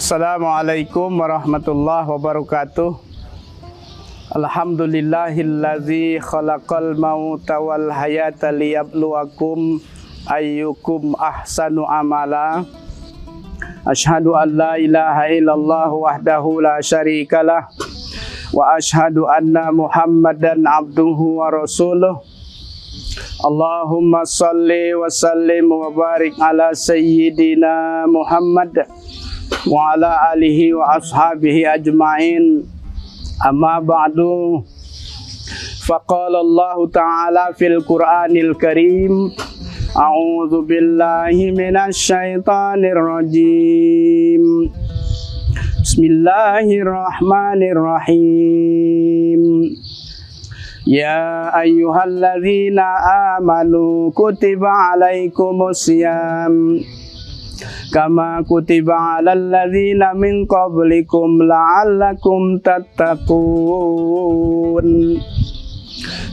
Assalamualaikum warahmatullahi wabarakatuh. Alhamdulillahillazi khalaqal mauta wal hayata liyabluwakum ayyukum ahsanu amala. Asyhadu an la ilaha illallah wahdahu la syarikalah wa asyhadu anna Muhammadan abduhu wa rasuluh. Allahumma salli wa sallim wa barik ala sayyidina Muhammad wa ala alihi wa ashabihi ajma'in. Amma ba'du. Faqala Allah Ta'ala fil Qur'anil Karim, a'udzu billahi minasy syaithanir rajim. Bismillahirrahmanirrahim. Ya ayyuhalladzina amanu kutiba alaikumusiyam kama kutiba alal ladzina min qablikum la'allakum tattaqun.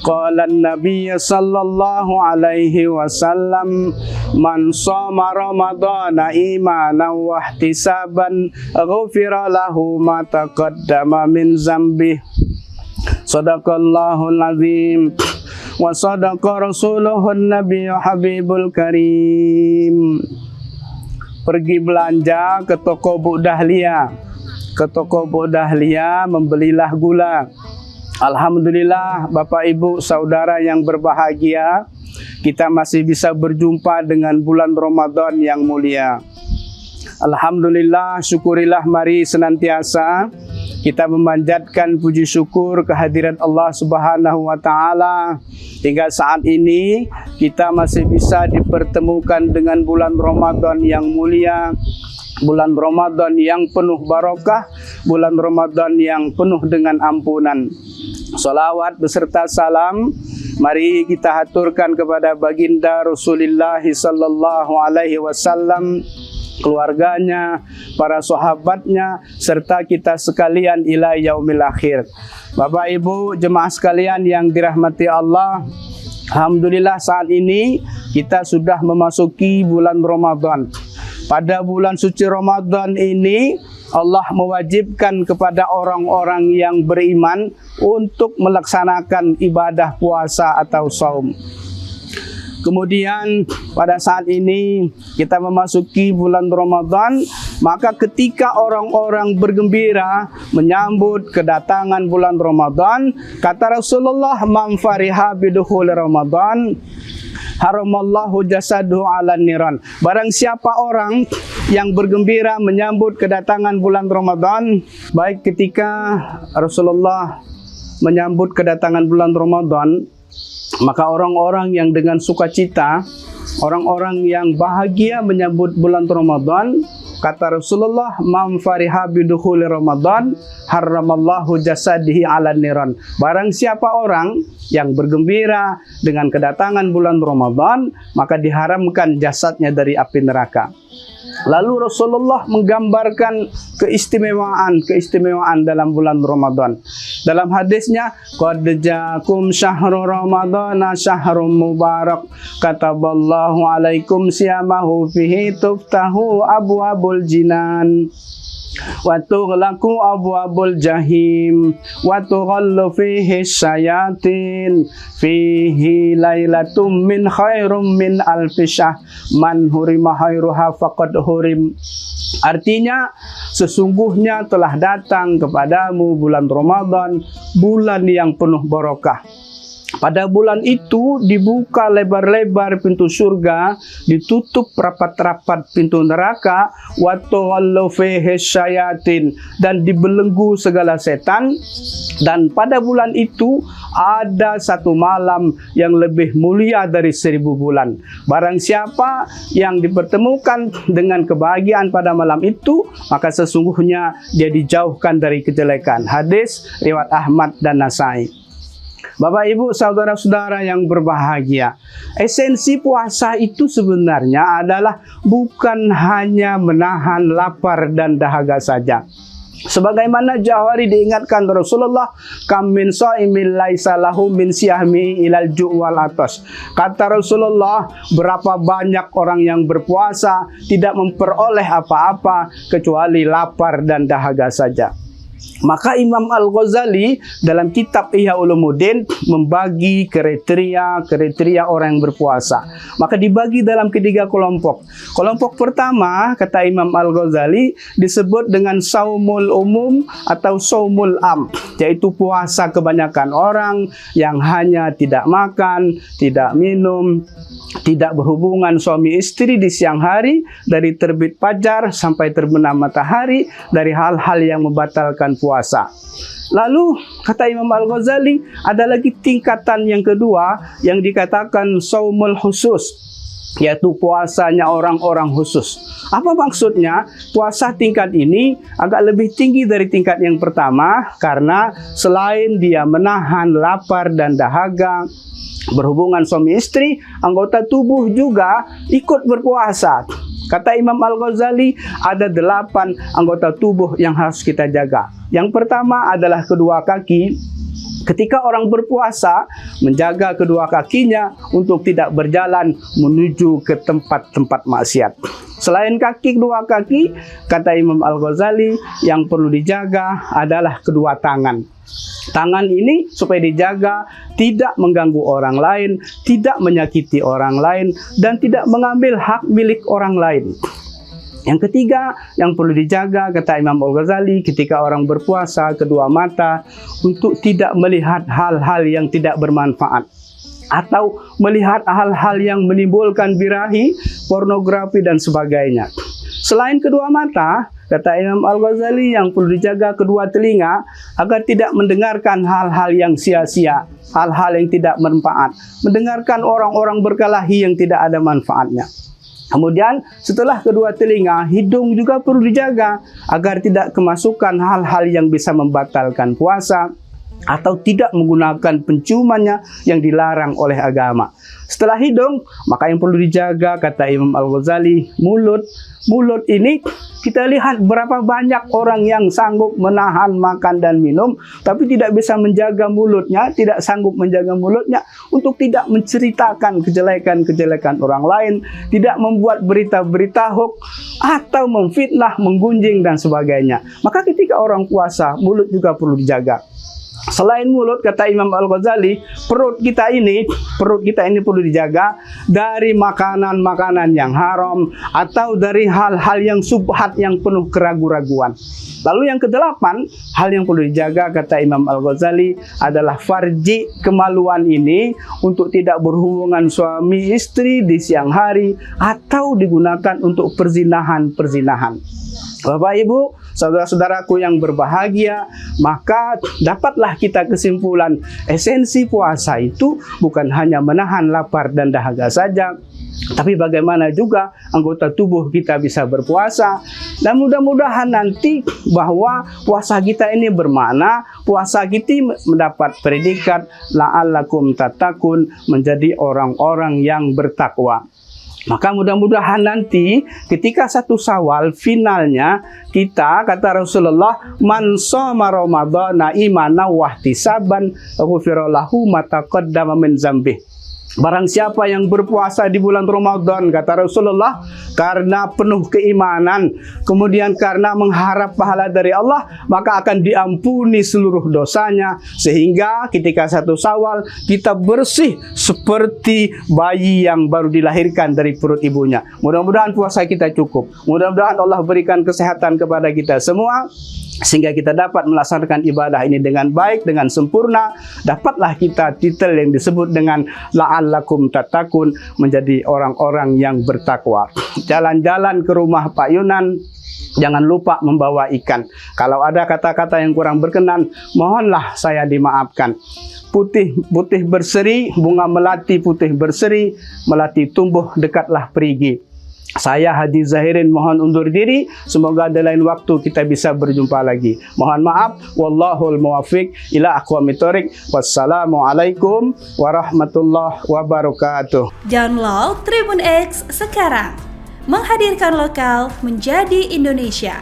Qala an-nabiy sallallahu alaihi wasallam, man shoma ramadhana imanan wa ihtisaban ghufira lahu ma taqaddama min dzambihi. Shadaqallahul azim wa sadaqa rasuluhun nabiyyu habibul karim. Pergi belanja ke toko Bu Dahlia. Ke toko Bu Dahlia membelilah gula. Alhamdulillah Bapak Ibu Saudara yang berbahagia, kita masih bisa berjumpa dengan bulan Ramadan yang mulia. Alhamdulillah, syukurilah mari senantiasa kita memanjatkan puji syukur kehadirat Allah Subhanahu wa Ta'ala. Hingga saat ini kita masih bisa dipertemukan dengan bulan Ramadan yang mulia, bulan Ramadan yang penuh barokah, bulan Ramadan yang penuh dengan ampunan. Salawat beserta salam mari kita haturkan kepada baginda Rasulullah sallallahu alaihi wasallam, keluarganya, para sahabatnya, serta kita sekalian ila yaumil akhir. Bapak Ibu jemaah sekalian yang dirahmati Allah, alhamdulillah saat ini kita sudah memasuki bulan Ramadan. Pada bulan suci Ramadan ini Allah mewajibkan kepada orang-orang yang beriman untuk melaksanakan ibadah puasa atau saum. Kemudian pada saat ini kita memasuki bulan Ramadan, maka ketika orang-orang bergembira menyambut kedatangan bulan Ramadan, kata Rasulullah, man fariha bidukhul Ramadan haramallahu jasadu ala niran. Barang siapa orang yang bergembira menyambut kedatangan bulan Ramadan, baik ketika Rasulullah menyambut kedatangan bulan Ramadan, maka orang-orang yang dengan sukacita, orang-orang yang bahagia menyambut bulan Ramadan, kata Rasulullah, man fariha bidukhuli Ramadan haramallahu jasadihi ala niran. Barang siapa orang yang bergembira dengan kedatangan bulan Ramadan, maka diharamkan jasadnya dari api neraka. Lalu Rasulullah menggambarkan keistimewaan dalam bulan Ramadan. Dalam hadisnya, qad ja'akum syahrul ramadhana syahrun mubarak kataballahu alaikum siyamahu fihi tuftahu abwabul jinan wa tughlaqu abwabul jahim wa tughallu fihi syayatin fihi lailatum min khairum min alfi syahr man hurima khairuha faqad hurim. Artinya, sesungguhnya telah datang kepadamu bulan Ramadan, bulan yang penuh barokah. Pada bulan itu dibuka lebar-lebar pintu surga, ditutup rapat-rapat pintu neraka, wa tughallu fihi syayatin, dan dibelenggu segala setan. Dan pada bulan itu ada satu malam yang lebih mulia dari 1000 bulan. Barang siapa yang dipertemukan dengan kebahagiaan pada malam itu, maka sesungguhnya dia dijauhkan dari kejelekan. Hadis riwayat Ahmad dan Nasai. Bapak Ibu saudara-saudara yang berbahagia, esensi puasa itu sebenarnya adalah bukan hanya menahan lapar dan dahaga saja. Sebagaimana jauh hari diingatkan Rasulullah, kam min shaimin laisa lahu min siyahmi ilal ju' wal atas. Kata Rasulullah, berapa banyak orang yang berpuasa tidak memperoleh apa-apa kecuali lapar dan dahaga saja. Maka Imam Al-Ghazali dalam kitab Ihya Ulumuddin membagi kriteria orang yang berpuasa. Maka dibagi dalam ketiga kelompok. Kelompok pertama, kata Imam Al-Ghazali, disebut dengan saumul umum atau saumul am, yaitu puasa kebanyakan orang yang hanya tidak makan, tidak minum, tidak berhubungan suami istri di siang hari dari terbit fajar sampai terbenam matahari, dari hal-hal yang membatalkan puasa. Lalu kata Imam Al-Ghazali, ada lagi tingkatan yang kedua yang dikatakan saumul khusus, yaitu puasanya orang-orang khusus. Apa maksudnya? Puasa tingkat ini agak lebih tinggi dari tingkat yang pertama, karena selain dia menahan lapar dan dahaga, berhubungan suami istri, anggota tubuh juga ikut berpuasa. Kata Imam Al-Ghazali, ada 8 anggota tubuh yang harus kita jaga. Yang pertama adalah kedua kaki. Ketika orang berpuasa, menjaga kedua kakinya untuk tidak berjalan menuju ke tempat-tempat maksiat. Selain kedua kaki, kata Imam Al-Ghazali, yang perlu dijaga adalah kedua tangan. Tangan ini supaya dijaga tidak mengganggu orang lain, tidak menyakiti orang lain, dan tidak mengambil hak milik orang lain. Yang ketiga yang perlu dijaga, kata Imam Al-Ghazali, ketika orang berpuasa, kedua mata, untuk tidak melihat hal-hal yang tidak bermanfaat atau melihat hal-hal yang menimbulkan birahi, pornografi, dan sebagainya. Selain kedua mata, kata Imam Al-Ghazali, yang perlu dijaga kedua telinga agar tidak mendengarkan hal-hal yang sia-sia, hal-hal yang tidak bermanfaat, mendengarkan orang-orang berkelahi yang tidak ada manfaatnya. Kemudian setelah kedua telinga, hidung juga perlu dijaga agar tidak kemasukan hal-hal yang bisa membatalkan puasa atau tidak menggunakan penciumannya yang dilarang oleh agama. Setelah hidung, maka yang perlu dijaga, kata Imam Al-Ghazali, mulut. Mulut ini kita lihat berapa banyak orang yang sanggup menahan makan dan minum, tapi tidak bisa menjaga mulutnya, tidak sanggup menjaga mulutnya untuk tidak menceritakan kejelekan-kejelekan orang lain, tidak membuat berita-berita hoax atau memfitnah, menggunjing, dan sebagainya. Maka ketika orang puasa, mulut juga perlu dijaga. Selain mulut, kata Imam Al-Ghazali, perut kita ini perlu dijaga dari makanan-makanan yang haram atau dari hal-hal yang subhat yang penuh keraguan-raguan. Lalu yang kedelapan, hal yang perlu dijaga, kata Imam Al-Ghazali, adalah farji, kemaluan ini untuk tidak berhubungan suami istri di siang hari atau digunakan untuk perzinahan. Bapak Ibu, saudara-saudaraku yang berbahagia, maka dapatlah kita kesimpulan, esensi puasa itu bukan hanya menahan lapar dan dahaga saja, tapi bagaimana juga anggota tubuh kita bisa berpuasa. Dan mudah-mudahan nanti bahwa puasa kita ini bermakna, puasa kita mendapat predikat la'allakum tattaqun, menjadi orang-orang yang bertakwa. Maka mudah-mudahan nanti ketika 1 Syawal finalnya kita, kata Rasulullah, man shoma ramadhana imanan wa ihtisaban ghufira lahu ma taqaddama min dzambih. Barang siapa yang berpuasa di bulan Ramadan, kata Rasulullah, karena penuh keimanan, kemudian karena mengharap pahala dari Allah, maka akan diampuni seluruh dosanya, sehingga ketika 1 Syawal kita bersih seperti bayi yang baru dilahirkan dari perut ibunya. Mudah-mudahan puasa kita cukup. Mudah-mudahan Allah berikan kesehatan kepada kita semua, sehingga kita dapat melaksanakan ibadah ini dengan baik, dengan sempurna. Dapatlah kita titel yang disebut dengan la'allakum tattaqun, menjadi orang-orang yang bertakwa. Jalan-jalan ke rumah Pak Yunan, jangan lupa membawa ikan. Kalau ada kata-kata yang kurang berkenan, mohonlah saya dimaafkan. Putih berseri, bunga melati putih berseri, melati tumbuh, dekatlah perigi. Saya Haji Zahirin mohon undur diri. Semoga ada lain waktu kita bisa berjumpa lagi. Mohon maaf. Wallahul muwaffiq ila aqwamit thoriq. Wassalamualaikum warahmatullahi wabarakatuh. Download Tribun X sekarang. Menghadirkan lokal menjadi Indonesia.